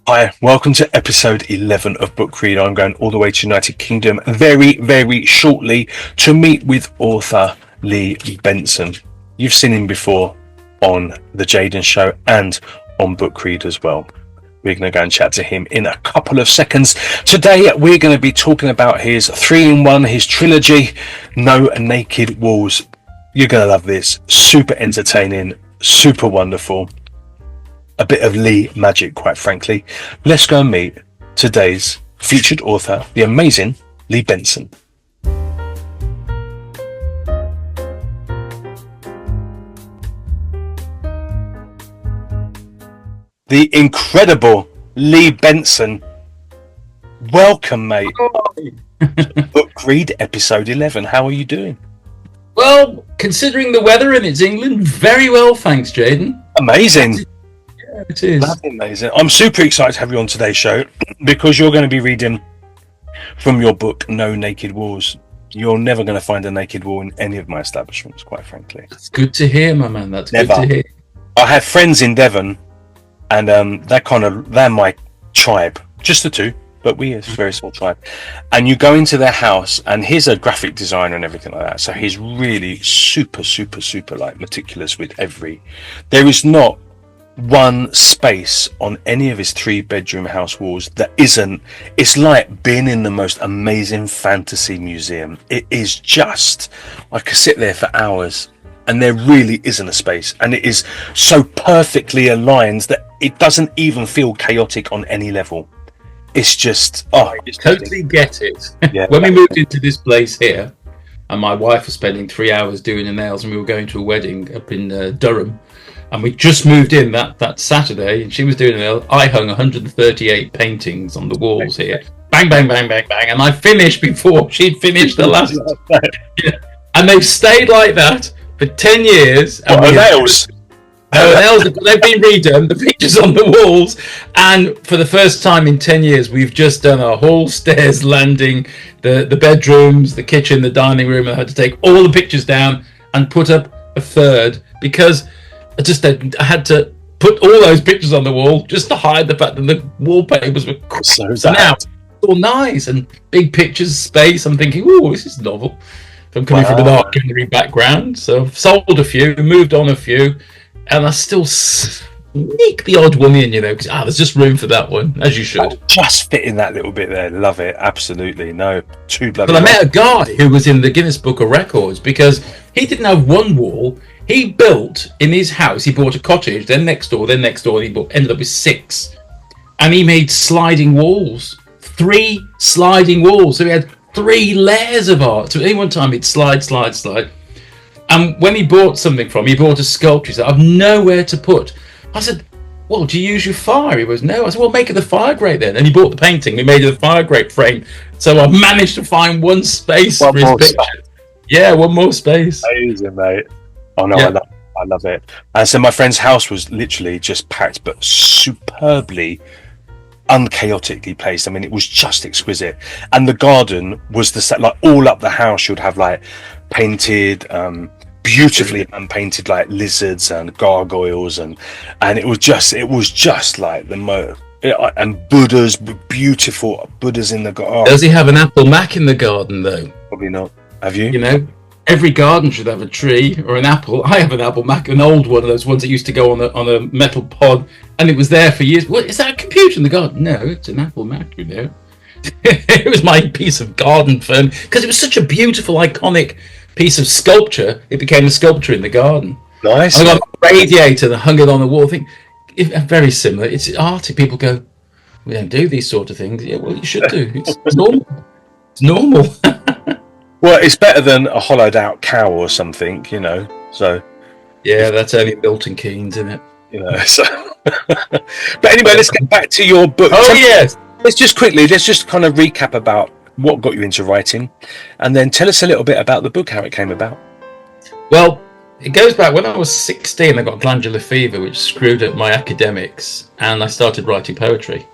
Hi, welcome to episode 11 of Book Read. I'm going all the way to United Kingdom very, very shortly to meet with author LEE Benson. You've seen him before on the Jaden show and on Book Read as well. We're going to go and chat to him in a couple of seconds. Today, we're going to be talking about his 3-in-1, his trilogy, No Naked Walls. You're going to love this. Super entertaining, super wonderful. A bit of Lee magic, quite frankly. Let's go and meet today's featured author, the amazing LEE Benson. The incredible LEE Benson. Welcome, mate. Book Read episode 11. How are you doing? Well, considering the weather and it's England, very well, thanks, Jaden. Amazing. It is. That's amazing. I'm super excited to have you on today's show because you're going to be reading from your book, No Naked Walls. You're never going to find a naked wall in any of my establishments, quite frankly. That's good to hear, my man. That's Never. Good to hear. I have friends in Devon, and they're my tribe. Just the two, but we're a very small tribe. And you go into their house, and he's a graphic designer and everything like that. So he's really super like meticulous with there is not one space on any of his 3-bedroom house walls that isn't. It's like being in the most amazing fantasy museum. It is just, I could sit there for hours and there really isn't a space, and it is so perfectly aligned that it doesn't even feel chaotic on any level. It's just Totally get it. Yeah. When we moved into this place here, and my wife was spending 3 hours doing her nails, and we were going to a wedding up in Durham. And we just moved in that Saturday, and she was doing it. I hung 138 paintings on the walls here. Bang, bang, bang, bang, bang. And I finished before she'd finished the last. And they've stayed like that for 10 years. And nails? Nails, they've been redone, the pictures on the walls. And for the first time in 10 years, we've just done a whole stairs landing, the bedrooms, the kitchen, the dining room. I had to take all the pictures down and put up a third because I had to put all those pictures on the wall just to hide the fact that the wallpapers were So now it's all nice and big pictures, space. I'm thinking, oh, this is novel. I'm coming from an art gallery background, so I've sold a few, moved on a few, and I still sneak the odd one in, because there's just room for that one, as you should. Just fit in that little bit there. Love it. Absolutely. No, too bloody. But I met a guy who was in the Guinness Book of Records because he didn't have one wall. He built in his house, he bought a cottage, then next door, and he ended up with 6. And he made sliding walls, 3 sliding walls. So he had 3 layers of art. So at any one time he'd slide. And when he bought something from me, he bought a sculpture. He said, I've nowhere to put. I said, well, do you use your fire? He goes, no. I said, well, make it the fire grate then. And he bought the painting. We made it a fire grate frame. So I managed to find one space for his picture. Yeah, one more space. Amazing, mate. Oh no, yeah. I love it. And so my friend's house was literally just packed, but superbly, unchaotically placed. I mean, it was just exquisite. And the garden was like all up the house. You'd have like painted, beautifully unpainted like lizards and gargoyles, and it was just like the and Buddhas, beautiful Buddhas in the garden. Does he have an apple mac in the garden though? Probably not. Have you? Every garden should have a tree or an apple. I have an apple mac, an old one of those ones that used to go on a metal pod, and it was there for years. What is that, a computer in the garden? No, it's an apple mac, It was my piece of garden fern because it was such a beautiful, iconic piece of sculpture. It became a sculpture in the garden. Nice. I got a radiator and hung it on the wall. I think very similar. It's arty. People go, we don't do these sort of things. Yeah, well, you should do. It's normal. It's normal. Well, it's better than a hollowed out cow or something, so. Yeah, that's only Milton Keynes, isn't it? So. But anyway, let's get back to your book. Yes. Let's just kind of recap about what got you into writing, and then tell us a little bit about the book, how it came about. Well, it goes back when I was 16. I got glandular fever, which screwed up my academics, and I started writing poetry.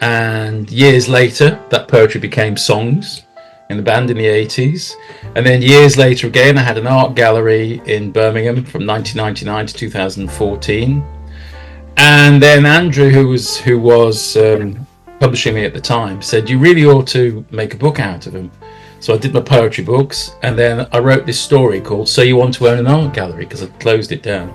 And years later, that poetry became songs in the band in the 80s. And then years later again, I had an art gallery in Birmingham from 1999 to 2014. And then Andrew, who was publishing me at the time, said, you really ought to make a book out of them. So I did my poetry books, and then I wrote this story called So You Want to Own an Art Gallery, because I closed it down.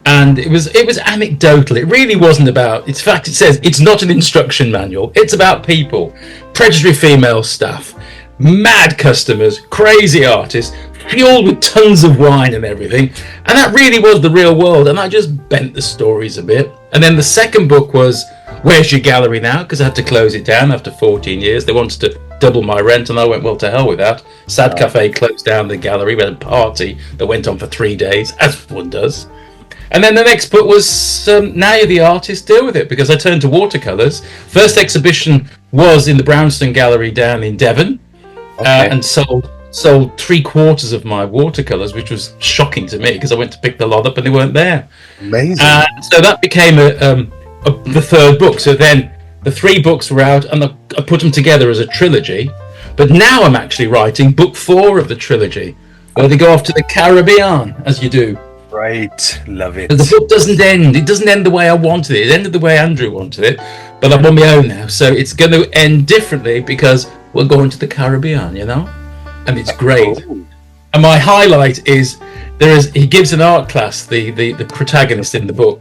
And it was anecdotal. It really wasn't about, in fact, it says it's not an instruction manual. It's about people, predatory female staff, mad customers, crazy artists, fueled with tons of wine and everything. And that really was the real world. And I just bent the stories a bit. And then the second book was Where's Your Gallery Now? Because I had to close it down after 14 years. They wanted to double my rent, and I went, well, to hell with that. Sad Cafe closed down the gallery. We had a party that went on for 3 days, as one does. And then the next book was Now You're the Artist, Deal With It, because I turned to watercolours. First exhibition was in the Brownston Gallery down in Devon, and sold 3/4 of my watercolours, which was shocking to me because I went to pick the lot up and they weren't there. Amazing. So that became the third book. So then the 3 books were out, and I put them together as a trilogy. But now I'm actually writing book 4 of the trilogy, where they go off to the Caribbean, as you do. Great, love it. But the book doesn't end. It doesn't end the way I wanted it. It ended the way Andrew wanted it, but I'm on my own now, so it's going to end differently because we're going to the Caribbean, you know, and it's great. Oh. And my highlight is he gives an art class, the protagonist in the book,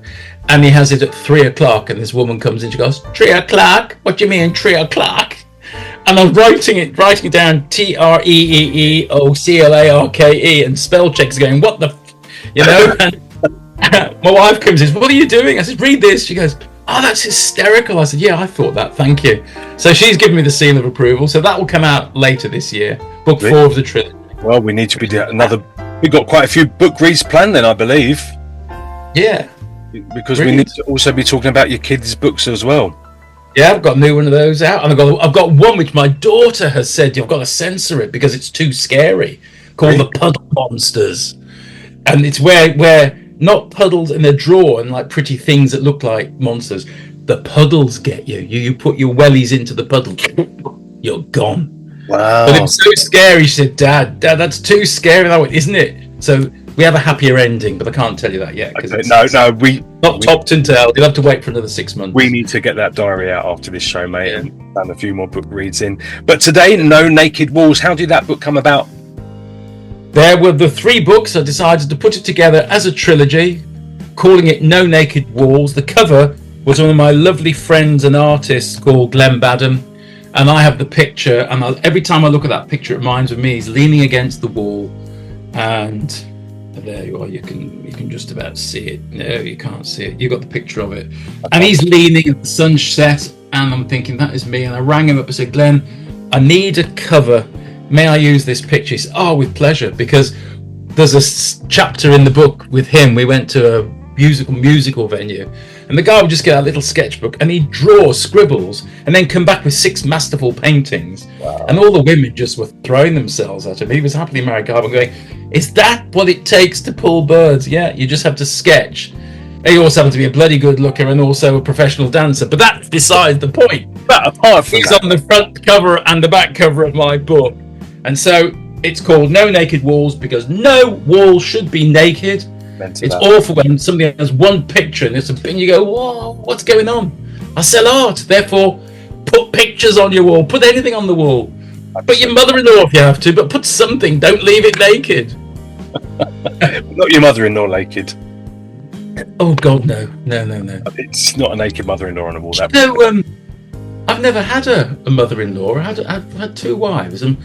and he has it at 3:00, and this woman comes in. She goes, 3:00? What do you mean 3:00? And I'm writing it down TREEEOCLARKE, and spell checks going, what the. You know, and my wife comes in, what are you doing? I said, read this. She goes, oh, that's hysterical. I said, yeah, I thought that. Thank you. So she's given me the seal of approval. So that will come out later this year. Book 4 of the trilogy. Well, we need to be doing another. We've got quite a few book reads planned then, I believe. Yeah. Because we need to also be talking about your kids' books as well. Yeah, I've got a new one of those out. And I've got one which my daughter has said, you've got to censor it because it's too scary, called The Puddle Monsters. And it's where not puddles in a drawer and like pretty things that look like monsters. The puddles get you. You put your wellies into the puddle, you're gone. Wow. But it was so scary. She said, Dad, that's too scary. And I went, isn't it? So we have a happier ending, but I can't tell you that yet. Okay, we not topped and tailed. You'll have to wait for another 6 months. We need to get that diary out after this show, mate, and a few more book reads in. But today, No Naked Walls. How did that book come about? There were the 3 books. I decided to put it together as a trilogy, calling it No Naked Walls. The cover was one of my lovely friends and artists called Glenn Badham, and I have the picture, and every time I look at that picture, it reminds me he's leaning against the wall, and there you are. You can just about see it. No, you can't see it. You got the picture of it, and he's leaning, and the sun's set, and I'm thinking that is me. And I rang him up and said, Glenn, I need a cover. May I use this picture? He said, oh, with pleasure, because there's a chapter in the book with him. We went to a musical venue, and the guy would just get a little sketchbook and he'd draw scribbles and then come back with 6 masterful paintings. Wow. And all the women just were throwing themselves at him. He was a happily married guy, but going, is that what it takes to pull birds? Yeah, you just have to sketch. He also happened to be a bloody good looker and also a professional dancer, but that's beside the point. But apart from he's on the front cover and the back cover of my book. And so it's called No Naked Walls because no wall should be naked. It's awful when somebody has one picture and you go, whoa, what's going on? I sell art, therefore put pictures on your wall, put anything on the wall. Put your mother-in-law if you have to, but put something, don't leave it naked. Not your mother-in-law naked. Oh God, no. It's not a naked mother-in-law on a wall. I've never had a mother-in-law. I've had 2 wives, and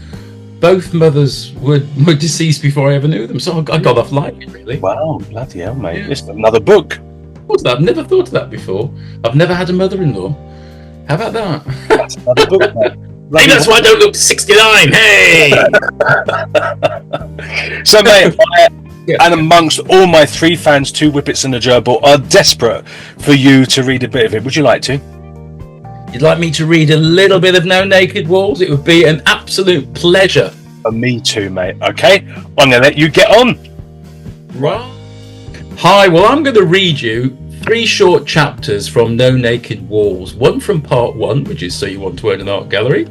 both mothers were deceased before I ever knew them, so I got off lightly, really. Wow, bloody hell, mate. Yeah. It's another book. What's that? I've never thought of that before. I've never had a mother-in-law. How about that? That's another book, mate. Hey, that's why I don't look 69, hey! So, mate, and amongst all my 3 fans, 2 whippets and a gerbil, are desperate for you to read a bit of it. Would you like to? You'd like me to read a little bit of No Naked Walls? It would be an absolute pleasure. For me too, mate. Okay, I'm going to let you get on. Right. Hi, well, I'm going to read you 3 short chapters from No Naked Walls. One from part 1, which is So You Want to Own an Art Gallery.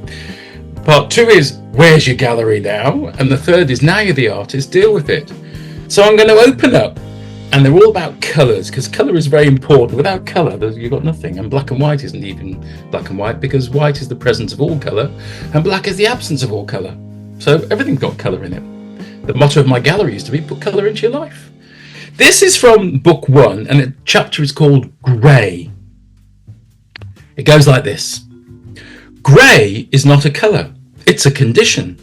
Part 2 is Where's Your Gallery Now? And the third is Now You're the Artist, Deal With It. So I'm going to open up and they're all about colours, because colour is very important. Without colour, you've got nothing, and black and white isn't even black and white, because white is the presence of all colour, and black is the absence of all colour. So everything's got colour in it. The motto of my gallery is to be put colour into your life. This is from book 1, and the chapter is called Grey. It goes like this. Grey is not a colour, it's a condition.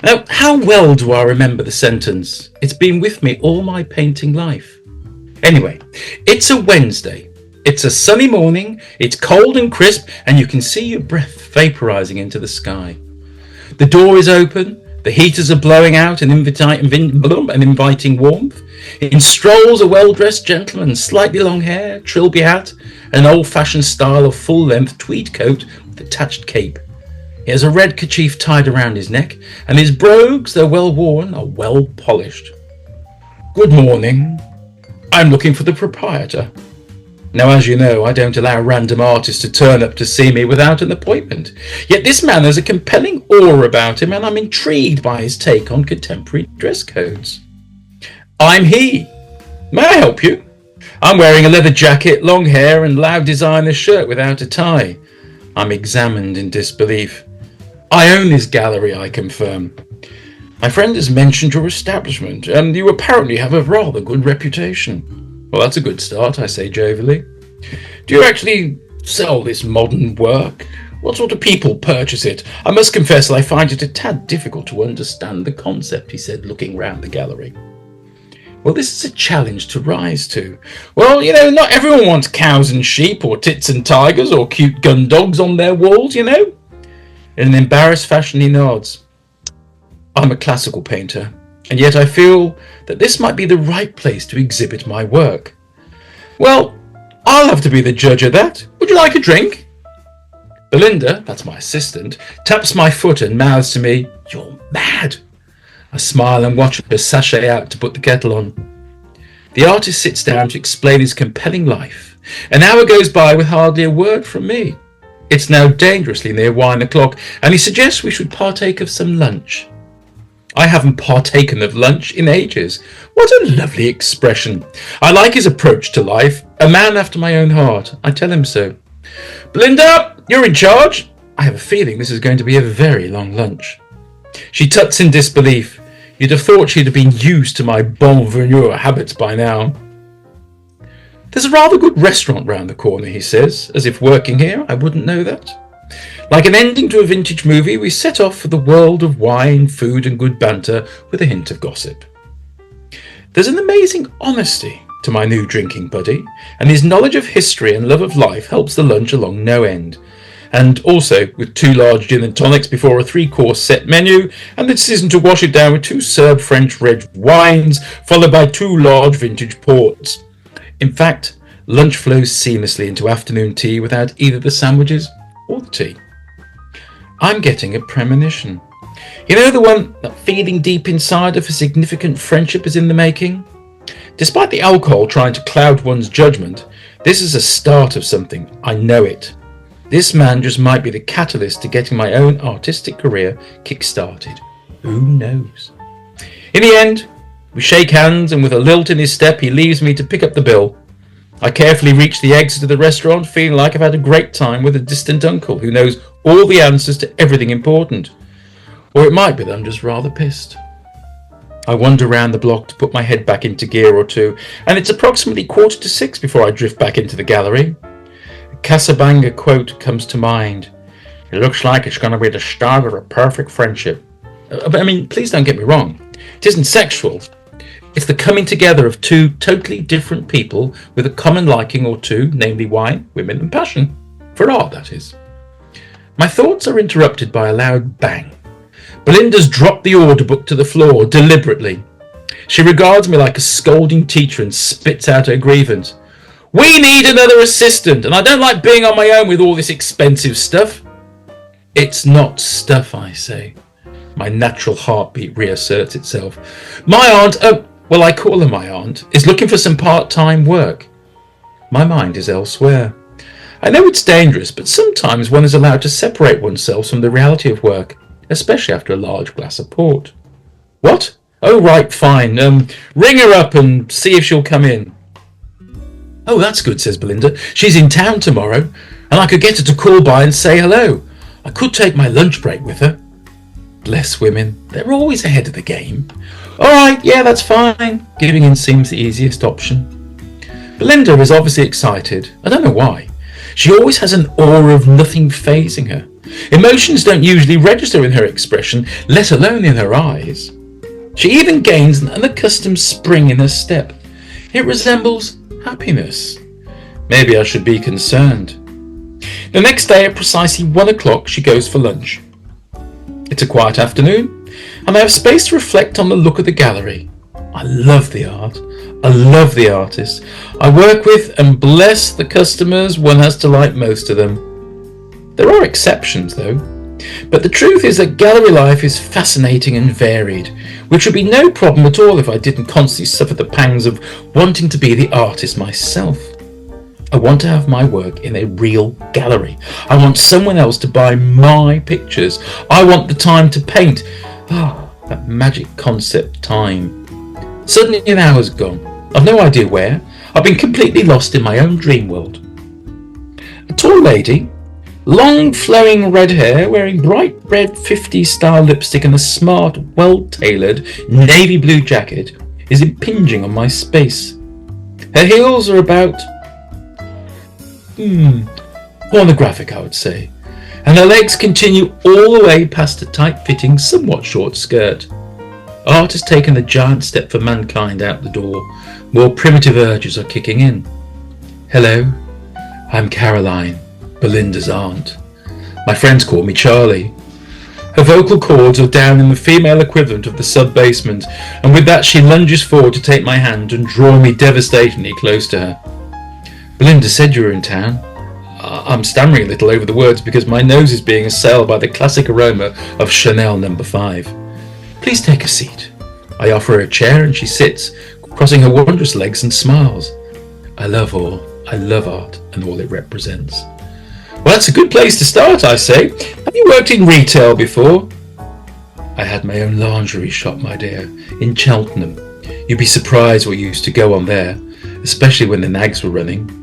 Now, how well do I remember the sentence? It's been with me all my painting life. Anyway, it's a Wednesday. It's a sunny morning, it's cold and crisp, and you can see your breath vaporising into the sky. The door is open, the heaters are blowing out and inviting warmth. In strolls a well-dressed gentleman, slightly long hair, trilby hat, and an old-fashioned style of full-length tweed coat with attached cape. He has a red kerchief tied around his neck, and his brogues, though well worn, are well polished. Good morning. I'm looking for the proprietor. Now, as you know, I don't allow random artists to turn up to see me without an appointment. Yet this man has a compelling aura about him, and I'm intrigued by his take on contemporary dress codes. I'm he. May I help you? I'm wearing a leather jacket, long hair, and loud designer shirt without a tie. I'm examined in disbelief. I own this gallery, I confirm. My friend has mentioned your establishment, and you apparently have a rather good reputation. Well, that's a good start, I say jovially. Do you actually sell this modern work? What sort of people purchase it? I must confess I find it a tad difficult to understand the concept, he said, looking round the gallery. Well, this is a challenge to rise to. Well, not everyone wants cows and sheep, or tits and tigers, or cute gun dogs on their walls, In an embarrassed fashion, he nods. I'm a classical painter, and yet I feel that this might be the right place to exhibit my work. Well, I'll have to be the judge of that. Would you like a drink? Belinda, that's my assistant, taps my foot and mouths to me, You're mad. I smile and watch her sashay out to put the kettle on. The artist sits down to explain his compelling life. An hour goes by with hardly a word from me. It's now dangerously near 1 o'clock, and he suggests we should partake of some lunch. I haven't partaken of lunch in ages. What a lovely expression. I like his approach to life. A man after my own heart. I tell him so. Belinda, you're in charge. I have a feeling this is going to be a very long lunch. She tuts in disbelief. You'd have thought she'd have been used to my bon venue habits by now. There's a rather good restaurant round the corner, he says, as if working here I wouldn't know that. Like an ending to a vintage movie, we set off for the world of wine, food and good banter with a hint of gossip. There's an amazing honesty to my new drinking buddy, and his knowledge of history and love of life helps the lunch along no end. And also with 2 large gin and tonics before a 3-course set menu, and the decision to wash it down with 2 Serb French red wines, followed by 2 large vintage ports. In fact, lunch flows seamlessly into afternoon tea without either the sandwiches or the tea. I'm getting a premonition. The one that feeling deep inside of a significant friendship is in the making? Despite the alcohol trying to cloud one's judgment, this is a start of something. I know it. This man just might be the catalyst to getting my own artistic career kick-started. Who knows? In the end, we shake hands, and with a lilt in his step, he leaves me to pick up the bill. I carefully reach the exit of the restaurant, feeling like I've had a great time with a distant uncle who knows all the answers to everything important. Or it might be that I'm just rather pissed. I wander round the block to put my head back into gear or two, and it's approximately 5:45 before I drift back into the gallery. A Casablanca quote comes to mind. It looks like it's going to be the start of a perfect friendship. Please don't get me wrong. It isn't sexual. It's the coming together of 2 totally different people with a common liking or 2, namely wine, women and passion. For art, that is. My thoughts are interrupted by a loud bang. Belinda's dropped the order book to the floor deliberately. She regards me like a scolding teacher and spits out her grievance. We need another assistant, and I don't like being on my own with all this expensive stuff. It's not stuff, I say. My natural heartbeat reasserts itself. My aunt, I call her my aunt, is looking for some part-time work. My mind is elsewhere. I know it's dangerous, but sometimes one is allowed to separate oneself from the reality of work, especially after a large glass of port. What? Oh, right, fine. Ring her up and see if she'll come in. Oh, that's good, says Belinda. She's in town tomorrow, and I could get her to call by and say hello. I could take my lunch break with her. Bless women, they're always ahead of the game. All right, yeah, that's fine. Giving in seems the easiest option. Belinda is obviously excited. I don't know why. She always has an aura of nothing fazing her. Emotions don't usually register in her expression, let alone in her eyes. She even gains an unaccustomed spring in her step. It resembles happiness. Maybe I should be concerned. The next day at precisely 1 o'clock she goes for lunch. It's a quiet afternoon, and I have space to reflect on the look of the gallery. I love the art. I love the artists I work with, and bless the customers, one has to like most of them. There are exceptions though, but the truth is that gallery life is fascinating and varied, which would be no problem at all if I didn't constantly suffer the pangs of wanting to be the artist myself. I want to have my work in a real gallery. I want someone else to buy my pictures. I want the time to paint. That magic concept, time. Suddenly an hour's gone. I've no idea where. I've been completely lost in my own dream world. A tall lady, long flowing red hair, wearing bright red 50s style lipstick and a smart, well-tailored navy blue jacket, is impinging on my space. Her heels are about pornographic, I would say, and her legs continue all the way past a tight-fitting, somewhat short skirt. Art has taken a giant step for mankind out the door. More primitive urges are kicking in. Hello, I'm Caroline, Belinda's aunt. My friends call me Charlie. Her vocal cords are down in the female equivalent of the sub-basement, and with that she lunges forward to take my hand and draw me devastatingly close to her. Belinda said you were in town. I'm stammering a little over the words because my nose is being assailed by the classic aroma of Chanel No. 5. Please take a seat. I offer her a chair and she sits, crossing her wondrous legs and smiles. I love art and all it represents. Well, that's a good place to start, I say. Have you worked in retail before? I had my own lingerie shop, my dear, in Cheltenham. You'd be surprised what used to go on there, especially when the nags were running.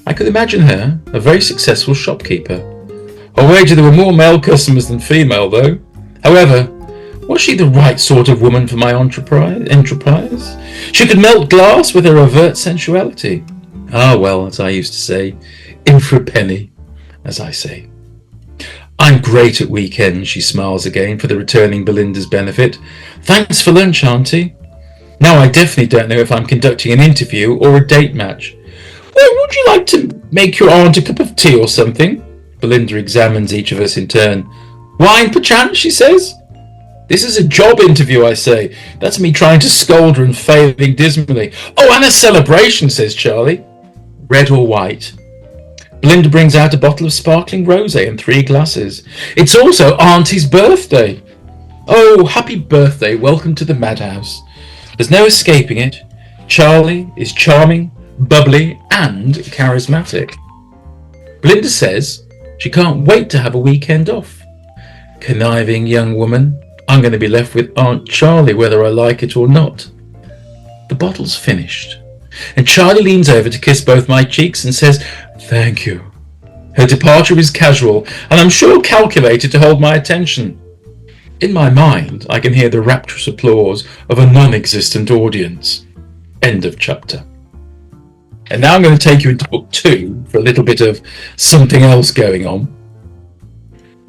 I could imagine her, a very successful shopkeeper. I'll wager there were more male customers than female, though. However, was she the right sort of woman for my enterprise? She could melt glass with her overt sensuality. Ah, well, as I used to say, in for a penny, as I say. I'm great at weekends, she smiles again for the returning Belinda's benefit. Thanks for lunch, Auntie. Now I definitely don't know if I'm conducting an interview or a date match. Well, would you like to make your aunt a cup of tea or something? Belinda examines each of us in turn. Wine, perchance, she says. This is a job interview, I say. That's me trying to scold her and failing dismally. Oh, and a celebration, says Charlie. Red or white? Belinda brings out a bottle of sparkling rosé and 3 glasses. It's also Auntie's birthday. Oh, happy birthday. Welcome to the madhouse. There's no escaping it. Charlie is charming, bubbly, and charismatic. Belinda says she can't wait to have a weekend off. Conniving young woman. I'm going to be left with Aunt Charlie whether I like it or not. The bottle's finished, and Charlie leans over to kiss both my cheeks and says, thank you. Her departure is casual, and I'm sure calculated to hold my attention. In my mind, I can hear the rapturous applause of a non-existent audience. End of chapter. And now I'm going to take you into book 2 for a little bit of something else going on.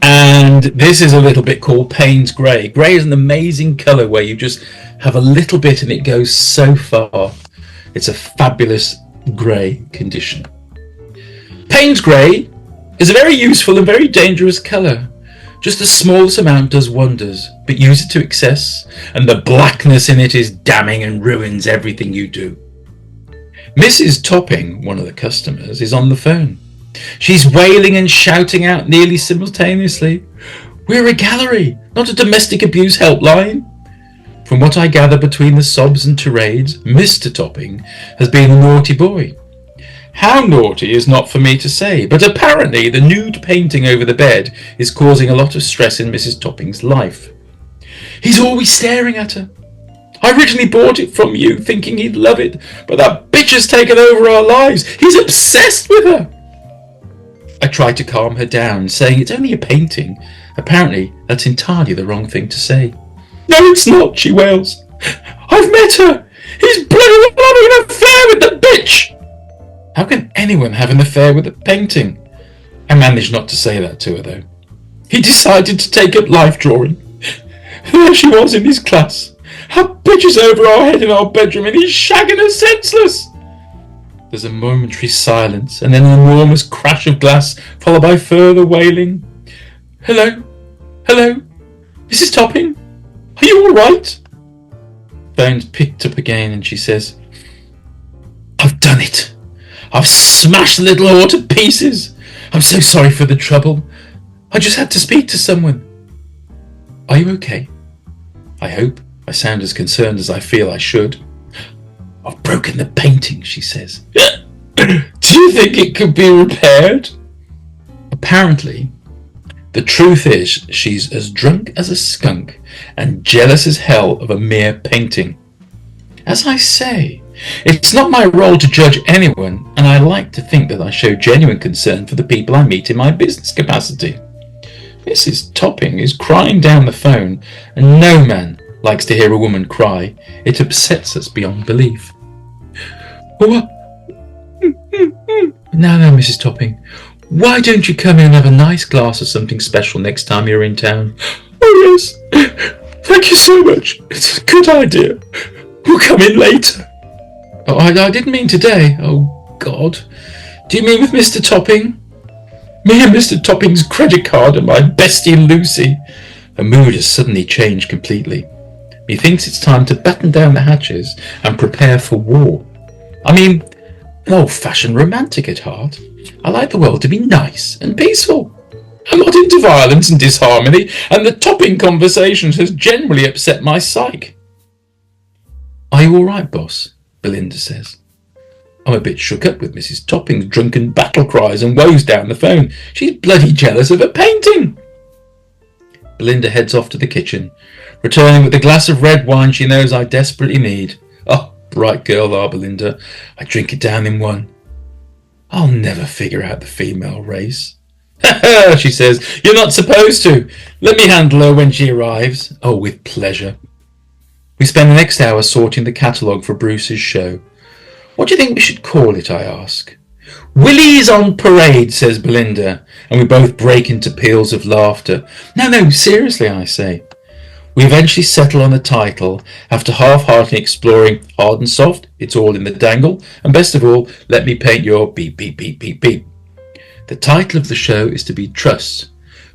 And this is a little bit called Payne's Grey. Grey is an amazing colour where you just have a little bit and it goes so far. It's a fabulous grey condition. Payne's Grey is a very useful and very dangerous colour. Just the smallest amount does wonders, but use it to excess, and the blackness in it is damning and ruins everything you do. Mrs. Topping, one of the customers, is on the phone. She's wailing and shouting out nearly simultaneously, we're a gallery, not a domestic abuse helpline. From what I gather between the sobs and tirades, Mr. Topping has been a naughty boy. How naughty is not for me to say, but apparently the nude painting over the bed is causing a lot of stress in Mrs. Topping's life. He's always staring at her. I originally bought it from you thinking he'd love it, but that bitch has taken over our lives. He's obsessed with her. I tried to calm her down, saying it's only a painting. Apparently, that's entirely the wrong thing to say. No, it's not, she wails. I've met her. He's bloody well having an affair with the bitch. How can anyone have an affair with a painting? I managed not to say that to her, though. He decided to take up life drawing. There she was in his class. Her bitch is over our head in our bedroom and he's shagging her senseless. There's a momentary silence and then an enormous crash of glass followed by further wailing. Hello? Hello? Mrs. Topping? Are you all right? Phone's picked up again and she says, I've done it. I've smashed the little whore to pieces. I'm so sorry for the trouble. I just had to speak to someone. Are you okay? I hope. I sound as concerned as I feel I should. I've broken the painting, she says. Do you think it could be repaired? Apparently, the truth is she's as drunk as a skunk and jealous as hell of a mere painting. As I say, it's not my role to judge anyone, and I like to think that I show genuine concern for the people I meet in my business capacity. Mrs. Topping is crying down the phone, and no man likes to hear a woman cry. It upsets us beyond belief. What? No, Mrs. Topping. Why don't you come in and have a nice glass of something special next time you're in town? Oh, yes. Thank you so much. It's a good idea. We'll come in later. Oh, I didn't mean today. Oh, God. Do you mean with Mr. Topping? Me and Mr. Topping's credit card and my bestie Lucy. Her mood has suddenly changed completely. Methinks it's time to batten down the hatches and prepare for war. I mean, an old-fashioned romantic at heart. I like the world to be nice and peaceful. I'm not into violence and disharmony, and the Topping conversations has generally upset my psyche. Are you all right, boss? Belinda says. I'm a bit shook up with Mrs. Topping's drunken battle cries and woes down the phone. She's bloody jealous of a painting. Belinda heads off to the kitchen, returning with a glass of red wine she knows I desperately need. Oh, bright girl, our Belinda. I drink it down in one. I'll never figure out the female race. Ha ha, she says. You're not supposed to. Let me handle her when she arrives. Oh, with pleasure. We spend the next hour sorting the catalogue for Bruce's show. What do you think we should call it, I ask. Willie's on Parade, says Belinda, and we both break into peals of laughter. No, seriously, I say. We eventually settle on a title after half-heartedly exploring hard and soft, it's all in the dangle, and best of all, let me paint your beep, beep, beep, beep, beep. The title of the show is to be Trust,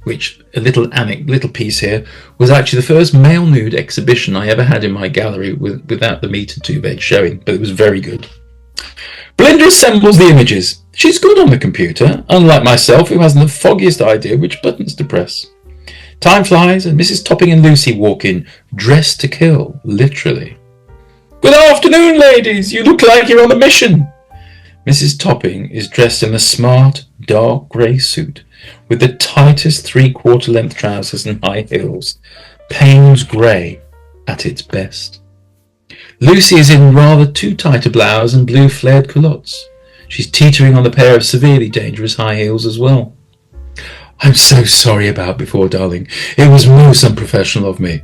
which, a little piece here, was actually the first male nude exhibition I ever had in my gallery without the meat and two veg showing, but it was very good. Belinda assembles the images. She's good on the computer, unlike myself, who hasn't the foggiest idea which buttons to press. Time flies, and Mrs. Topping and Lucy walk in, dressed to kill, literally. Good afternoon, ladies. You look like you're on a mission. Mrs. Topping is dressed in a smart, dark grey suit, with the tightest three-quarter length trousers and high heels, Payne's grey at its best. Lucy is in rather too tight a blouse and blue flared culottes. She's teetering on a pair of severely dangerous high heels as well. I'm so sorry about before, darling. It was most unprofessional of me.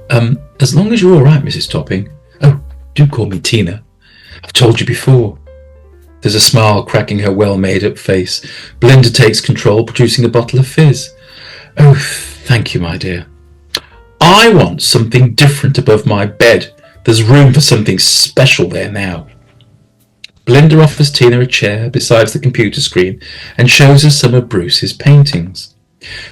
As long as you're all right, Mrs. Topping. Oh, do call me Tina. I've told you before. There's a smile cracking her well-made-up face. Belinda takes control, producing a bottle of fizz. Oh, thank you, my dear. I want something different above my bed. There's room for something special there now. Belinda offers Tina a chair beside the computer screen and shows her some of Bruce's paintings.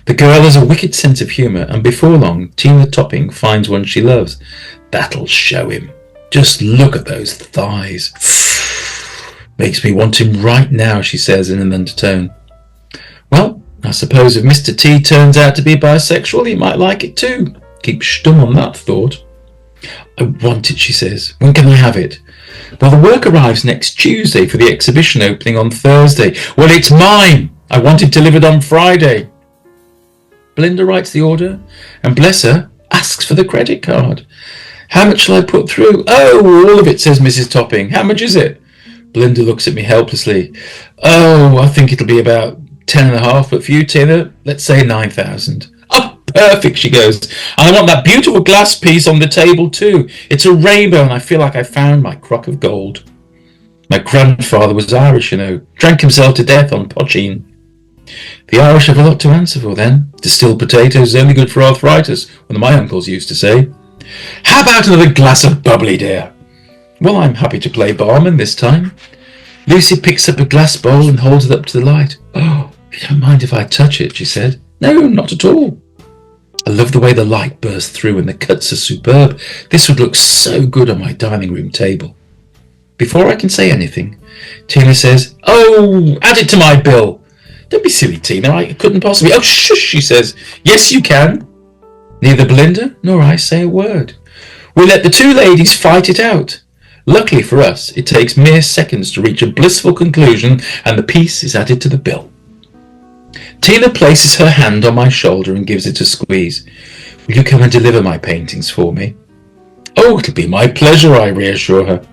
The girl has a wicked sense of humour, and before long, Tina Topping finds one she loves. That'll show him. Just look at those thighs. Makes me want him right now, she says in an undertone. Well, I suppose if Mr. T turns out to be bisexual, he might like it too. Keep stum on that thought. I want it, she says. When can I have it? Well, the work arrives next Tuesday for the exhibition opening on Thursday. Well, it's mine. I want it delivered on Friday. Belinda writes the order, and bless her, asks for the credit card. How much shall I put through? Oh, all of it, says Mrs. Topping. How much is it? Belinda looks at me helplessly. Oh, I think it'll be about 10.5, but for you, Tina, let's say 9,000. Oh, perfect, she goes. And I want that beautiful glass piece on the table too. It's a rainbow, and I feel like I found my crock of gold. My grandfather was Irish, you know, drank himself to death on pochine. The Irish have a lot to answer for then. Distilled potatoes is only good for arthritis, one of my uncles used to say. How about another glass of bubbly, dear? Well, I'm happy to play barman this time. Lucy picks up a glass bowl and holds it up to the light. Oh, you don't mind if I touch it, she said. No, not at all. I love the way the light bursts through and the cuts are superb. This would look so good on my dining room table. Before I can say anything, Tina says, oh, add it to my bill. Don't be silly, Tina, I couldn't possibly. Oh, shush, she says. Yes, you can. Neither Belinda nor I say a word. We let the two ladies fight it out. Luckily for us, it takes mere seconds to reach a blissful conclusion, and the piece is added to the bill. Tina places her hand on my shoulder and gives it a squeeze. Will you come and deliver my paintings for me? Oh, it'll be my pleasure, I reassure her.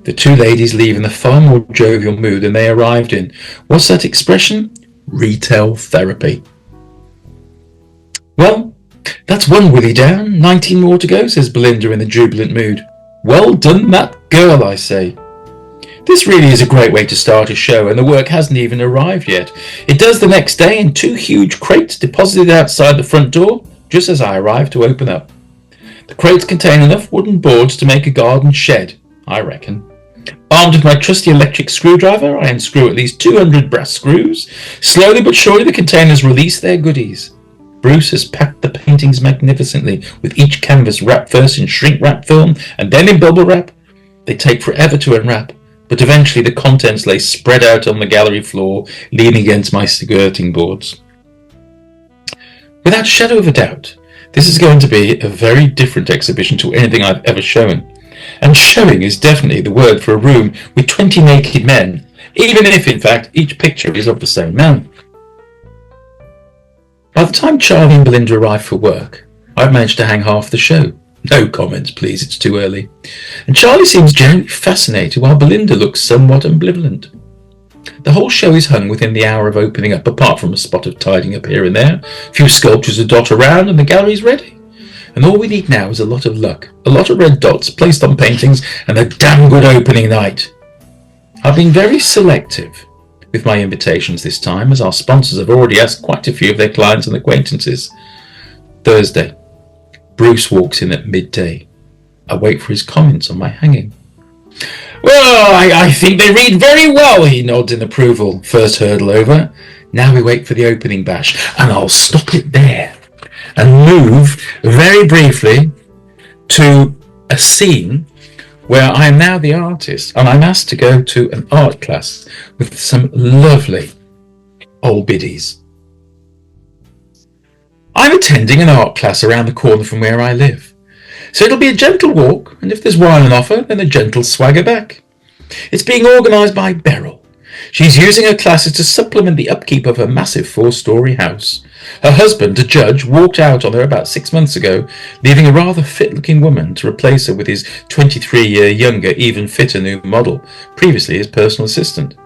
The two ladies leave in a far more jovial mood than they arrived in. What's that expression? Retail therapy. Well, that's one Willie down, 19 more to go, says Belinda in a jubilant mood. Well done, that girl, I say. This really is a great way to start a show, and the work hasn't even arrived yet. It does the next day in 2 huge crates deposited outside the front door, just as I arrive to open up. The crates contain enough wooden boards to make a garden shed, I reckon. Armed with my trusty electric screwdriver, I unscrew at least 200 brass screws. Slowly but surely the containers release their goodies. Bruce has packed the paintings magnificently, with each canvas wrapped first in shrink-wrap film and then in bubble wrap. They take forever to unwrap, but eventually the contents lay spread out on the gallery floor, leaning against my skirting boards. Without a shadow of a doubt, this is going to be a very different exhibition to anything I've ever shown. And showing is definitely the word for a room with 20 naked men, even if, in fact, each picture is of the same man. By the time Charlie and Belinda arrive for work, I've managed to hang half the show. No comments, please, it's too early. And Charlie seems genuinely fascinated, while Belinda looks somewhat ambivalent. The whole show is hung within the hour of opening up, apart from a spot of tidying up here and there, a few sculptures to dot around, and the gallery's ready. And all we need now is a lot of luck, a lot of red dots placed on paintings, and a damn good opening night. I've been very selective with my invitations this time, as our sponsors have already asked quite a few of their clients and acquaintances. Thursday. Bruce walks in at midday. I wait for his comments on my hanging. Well, I think they read very well, he nods in approval. First hurdle over. Now we wait for the opening bash, and I'll stop it there and move very briefly to a scene where I am now the artist, and I'm asked to go to an art class with some lovely old biddies. I'm attending an art class around the corner from where I live, so it'll be a gentle walk, and if there's wine on offer, then a gentle swagger back. It's being organised by Beryl. She's using her classes to supplement the upkeep of her massive 4-storey house. Her husband, a judge, walked out on her about 6 months ago, leaving a rather fit-looking woman to replace her with his 23-year younger, even fitter new model, previously his personal assistant.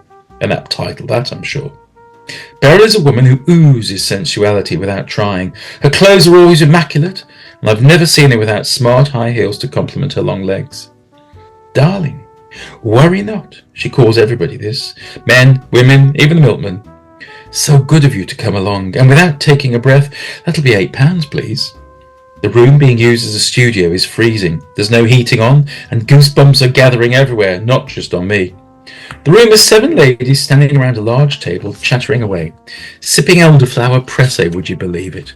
An apt title, that, I'm sure. Beryl is a woman who oozes sensuality without trying. Her clothes are always immaculate, and I've never seen her without smart high heels to complement her long legs. Darling, worry not, she calls everybody this. Men, women, even the milkman. So good of you to come along, and without taking a breath, that'll be £8, please. The room being used as a studio is freezing. There's no heating on, and goosebumps are gathering everywhere, not just on me. The room has 7 ladies standing around a large table, chattering away, sipping elderflower presse, would you believe it?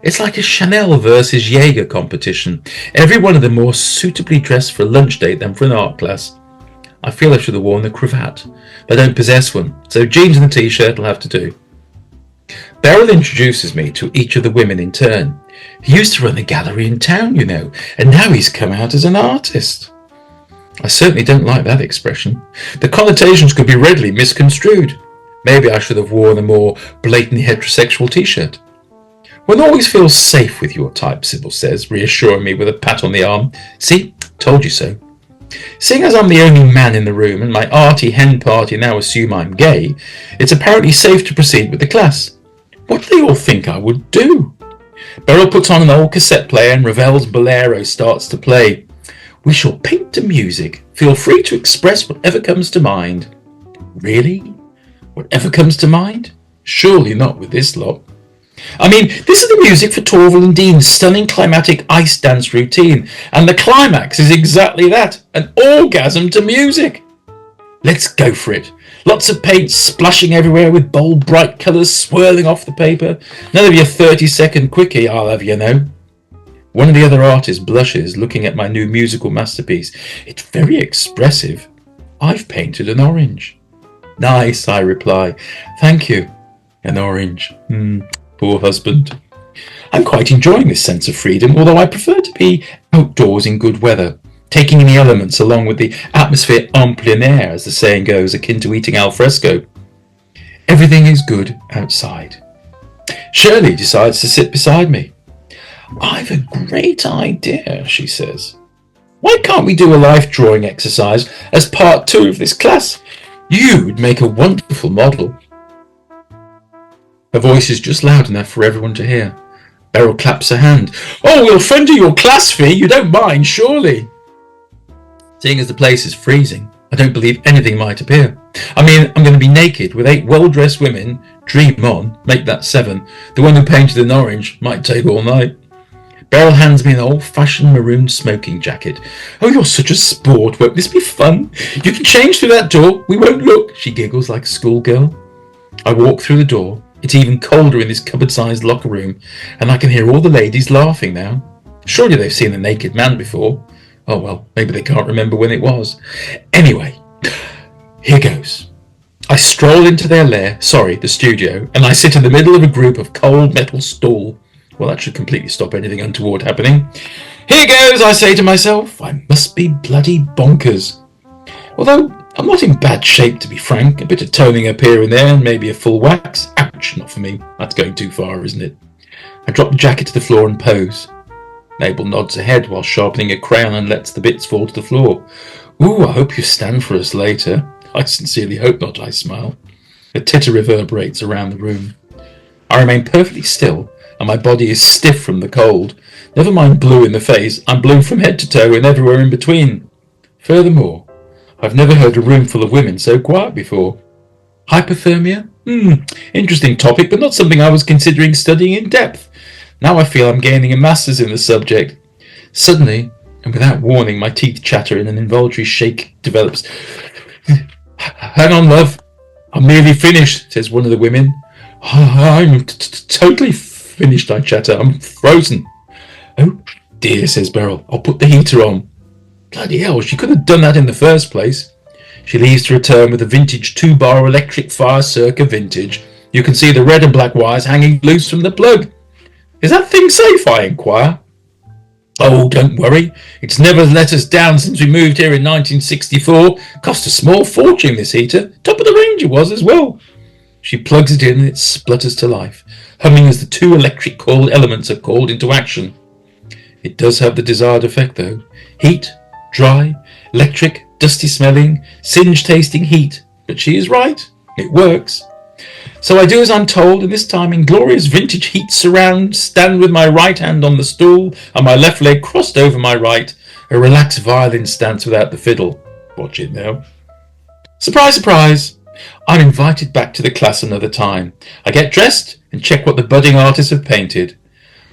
It's like a Chanel versus Jaeger competition, every one of them more suitably dressed for a lunch date than for an art class. I feel I should have worn a cravat, but I don't possess one, so jeans and a t-shirt will have to do. Beryl introduces me to each of the women in turn. He used to run a gallery in town, you know, and now he's come out as an artist. I certainly don't like that expression. The connotations could be readily misconstrued. Maybe I should have worn a more blatantly heterosexual t-shirt. One always feels safe with your type, Sybil says, reassuring me with a pat on the arm. See? Told you so. Seeing as I'm the only man in the room and my arty hen party now assume I'm gay, it's apparently safe to proceed with the class. What do they all think I would do? Beryl puts on an old cassette player and Ravel's Bolero starts to play. We shall paint to music. Feel free to express whatever comes to mind. Really? Whatever comes to mind? Surely not with this lot. I mean, this is the music for Torval and Dean's stunning climatic ice dance routine, and the climax is exactly that, an orgasm to music. Let's go for it. Lots of paint splashing everywhere with bold, bright colours swirling off the paper. None of your 30-second quickie, I'll have you know. One of the other artists blushes, looking at my new musical masterpiece. It's very expressive. I've painted an orange. Nice, I reply. Thank you. An orange. Poor husband. I'm quite enjoying this sense of freedom, although I prefer to be outdoors in good weather, taking in the elements along with the atmosphere en plein air, as the saying goes, akin to eating al fresco. Everything is good outside. Shirley decides to sit beside me. I've a great idea, she says. Why can't we do a life drawing exercise as part 2 of this class? You'd make a wonderful model. Her voice is just loud enough for everyone to hear. Beryl claps her hand. Oh, we'll fund your class fee. You don't mind, surely? Seeing as the place is freezing, I don't believe anything might appear. I mean, I'm going to be naked with 8 well-dressed women. Dream on. Make that 7. The one who painted an orange might take all night. Beryl hands me an old-fashioned maroon smoking jacket. Oh, you're such a sport. Won't this be fun? You can change through that door. We won't look. She giggles like a schoolgirl. I walk through the door. It's even colder in this cupboard-sized locker room, and I can hear all the ladies laughing now. Surely they've seen a naked man before. Oh well, maybe they can't remember when it was. Anyway, here goes. I stroll into their lair, the studio, and I sit in the middle of a group of cold metal stool. Well, that should completely stop anything untoward happening. Here goes, I say to myself. I must be bloody bonkers. Although I'm not in bad shape, to be frank. A bit of toning up here and there, and maybe a full wax. Ouch, not for me. That's going too far, isn't it? I drop the jacket to the floor and pose. Mabel nods her head while sharpening a crayon and lets the bits fall to the floor. Ooh, I hope you stand for us later. I sincerely hope not, I smile. A titter reverberates around the room. I remain perfectly still, and my body is stiff from the cold. Never mind blue in the face, I'm blue from head to toe and everywhere in between. Furthermore, I've never heard a room full of women so quiet before. Hypothermia? Interesting topic, but not something I was considering studying in depth. Now I feel I'm gaining a master's in the subject. Suddenly, and without warning, my teeth chatter and an involuntary shake develops. Hang on, love. I'm nearly finished, says one of the women. I'm totally finished, I chatter. I'm frozen. Oh dear, says Beryl. I'll put the heater on. Bloody hell, she could have done that in the first place. She leaves to return with a vintage 2-bar electric fire circa vintage. You can see the red and black wires hanging loose from the plug. Is that thing safe, I inquire. Oh, don't worry. It's never let us down since we moved here in 1964. Cost a small fortune, this heater. Top of the range it was as well. She plugs it in and it splutters to life, humming as the 2 electric coiled elements are called into action. It does have the desired effect, though. Heat, dry, electric, dusty smelling, singe tasting heat. But she is right. It works. So I do as I'm told, and this time in glorious vintage heat surround, stand with my right hand on the stool and my left leg crossed over my right, a relaxed violin stance without the fiddle. Watch it now. Surprise, surprise. I'm invited back to the class another time. I get dressed and check what the budding artists have painted.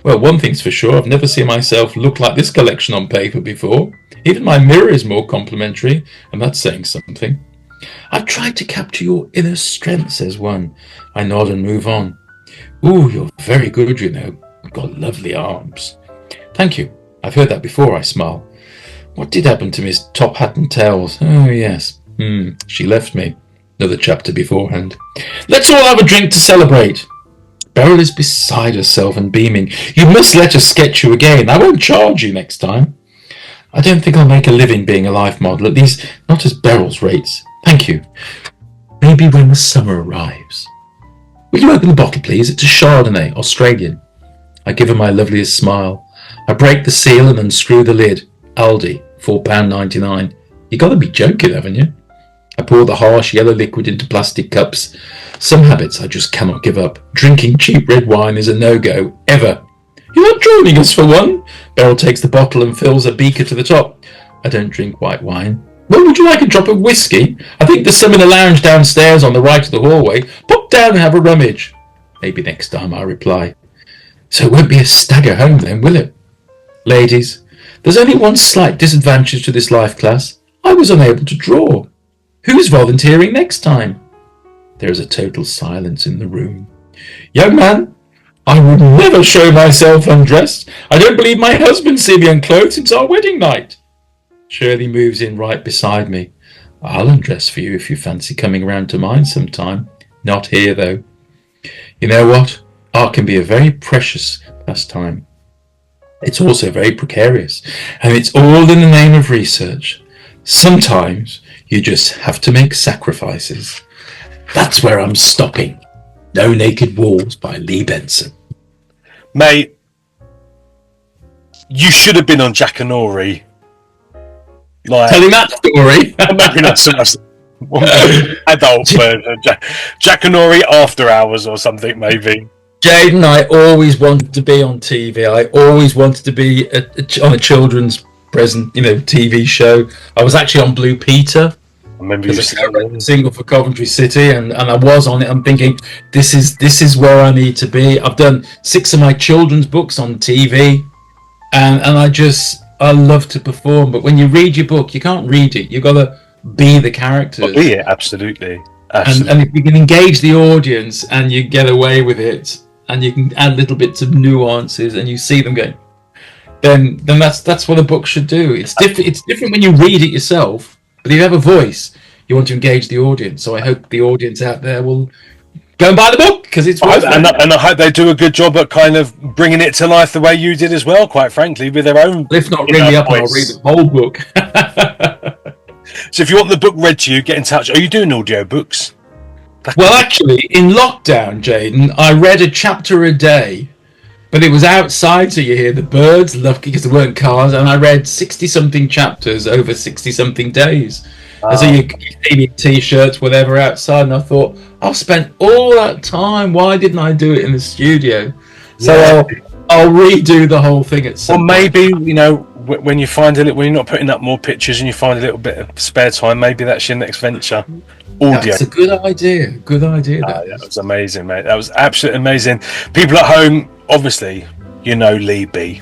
Well, one thing's for sure, I've never seen myself look like this collection on paper before. Even my mirror is more complimentary, and that's saying something. I've tried to capture your inner strength, says one. I nod and move on. Ooh, you're very good, you know. You've got lovely arms. Thank you. I've heard that before, I smile. What did happen to Miss Top Hat and Tails? Oh, yes. She left me. Another chapter beforehand. Let's all have a drink to celebrate. Beryl is beside herself and beaming. You must let us sketch you again. I won't charge you next time. I don't think I'll make a living being a life model, at least not as Beryl's rates. Thank you. Maybe when the summer arrives. Will you open the bottle, please? It's a Chardonnay, Australian. I give her my loveliest smile. I break the seal and unscrew the lid. Aldi, £4.99. You got to be joking, haven't you? I pour the harsh yellow liquid into plastic cups. Some habits I just cannot give up. Drinking cheap red wine is a no-go, ever. You're not joining us for one? Beryl takes the bottle and fills a beaker to the top. I don't drink white wine. Well, would you like a drop of whiskey? I think there's some in the lounge downstairs on the right of the hallway. Pop down and have a rummage. Maybe next time, I reply. So it won't be a stagger home then, will it? Ladies, there's only one slight disadvantage to this life class. I was unable to draw. Who's volunteering next time? There is a total silence in the room. Young man, I would never show myself undressed. I don't believe my husband's seen me unclothed since our wedding night. Shirley moves in right beside me. I'll undress for you if you fancy coming round to mine sometime. Not here, though. You know what? Art can be a very precious pastime. It's also very precarious, and it's all in the name of research. Sometimes you just have to make sacrifices. That's where I'm stopping. No Naked Walls by Lee Benson. Mate, you should have been on Jackanory. Like, telling that story. Maybe not so much adult version. Jackanory After Hours or something, maybe. Jaden, I always wanted to be on TV. I always wanted to be on a children's TV show. I was actually on Blue Peter. I remember you saying single for Coventry City, and I was on it. I'm thinking, this is where I need to be. I've done 6 of my children's books on TV, and I love to perform. But when you read your book, you can't read it. You've got to be the characters. Be it, absolutely. And if you can engage the audience and you get away with it, and you can add little bits of nuances, and you see them going, then that's what a book should do. It's different when you read it yourself. But if you have a voice, you want to engage the audience. So I hope the audience out there will go and buy the book, because it's worth it. And I hope they do a good job at kind of bringing it to life the way you did as well, quite frankly, with their own. If not, ring me up and I'll read the whole book. So if you want the book read to you, get in touch. Are you doing audio books? Well, actually, in lockdown, Jaden, I read a chapter a day. But it was outside, so you hear the birds, lucky because there weren't cars, and I read 60-something chapters over 60-something days. And so you see me T-shirts, whatever, outside, and I thought, I've spent all that time, why didn't I do it in the studio? So I'll redo the whole thing at some point. Maybe, when you find when you're not putting up more pictures and you find a little bit of spare time, maybe that's your next venture. Audio. That's a good idea. That was amazing, mate. That was absolutely amazing. People at home, obviously, Lee B.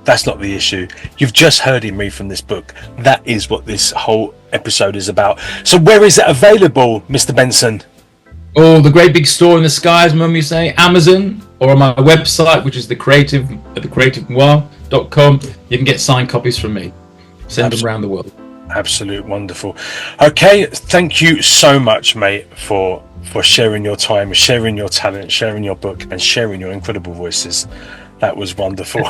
That's not the issue. You've just heard him read from this book. That is what this whole episode is about. So where is it available, Mr. Benson? Oh, the great big store in the sky, as Mum used to say, Amazon, or on my website, which is thecreativenoir.com. You can get signed copies from me. Send them around the world. Absolute wonderful. Okay, thank you so much, mate, for sharing your time, sharing your talent, sharing your book, and sharing your incredible voices. That was wonderful.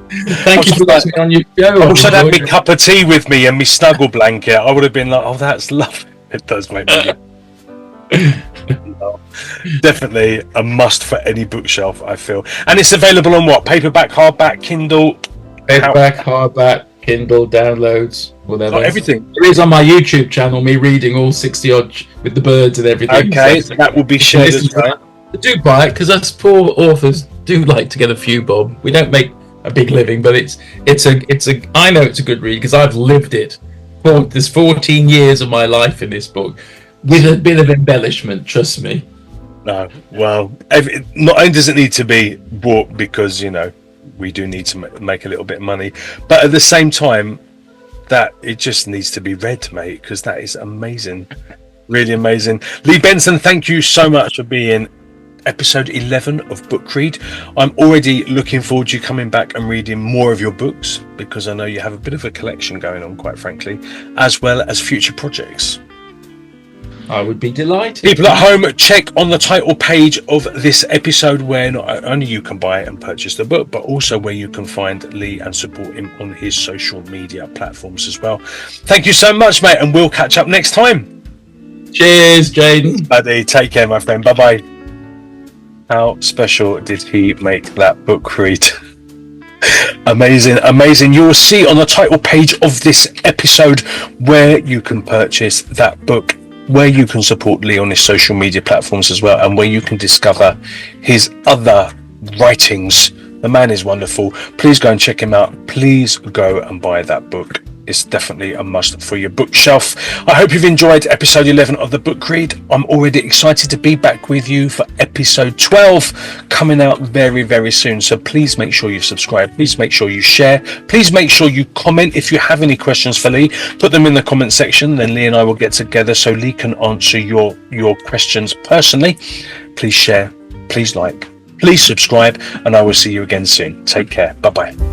Thank you for letting me on your show. I wish I'd had my cup of tea with me and my snuggle blanket. I would have been like, oh, that's lovely. It does make me definitely a must for any bookshelf, I feel. And it's available on what? Paperback, hardback, Kindle? Paperback, hardback, Kindle, downloads, whatever. Everything. It is on my YouTube channel, me reading all 60 odd with the birds and everything. Okay, so that will be shared as well. Do buy it, because us poor authors do like to get a few bob. We don't make a big living, but I know it's a good read because I've lived it. There's 14 years of my life in this book with a bit of embellishment, trust me. No, well, not only does it need to be bought because we do need to make a little bit of money, but at the same time that it just needs to be read, mate, because that is amazing, really amazing. Lee Benson, thank you so much for being episode 11 of Book Read. I'm already looking forward to you coming back and reading more of your books, because I know you have a bit of a collection going on, quite frankly, as well as future projects. I would be delighted. People at home, check on the title page of this episode where not only you can buy and purchase the book, but also where you can find Lee and support him on his social media platforms as well. Thank you so much, mate, and we'll catch up next time. Cheers, Jaden. Buddy, take care, my friend. Bye-bye. How special did he make that book read? Amazing, amazing. You will see on the title page of this episode where you can purchase that book, where you can support Lee on his social media platforms as well, and where you can discover his other writings. The man is wonderful. Please go and check him out. Please go and buy that book. It's definitely a must for your bookshelf. I hope you've enjoyed episode 11 of the book read. I'm already excited to be back with you for episode 12 coming out very, very soon. So please make sure you subscribe. Please make sure you share. Please make sure you comment. If you have any questions for Lee, put them in the comment section. Then Lee and I will get together so Lee can answer your questions personally. Please share. Please like. Please subscribe. And I will see you again soon. Take care. Bye-bye.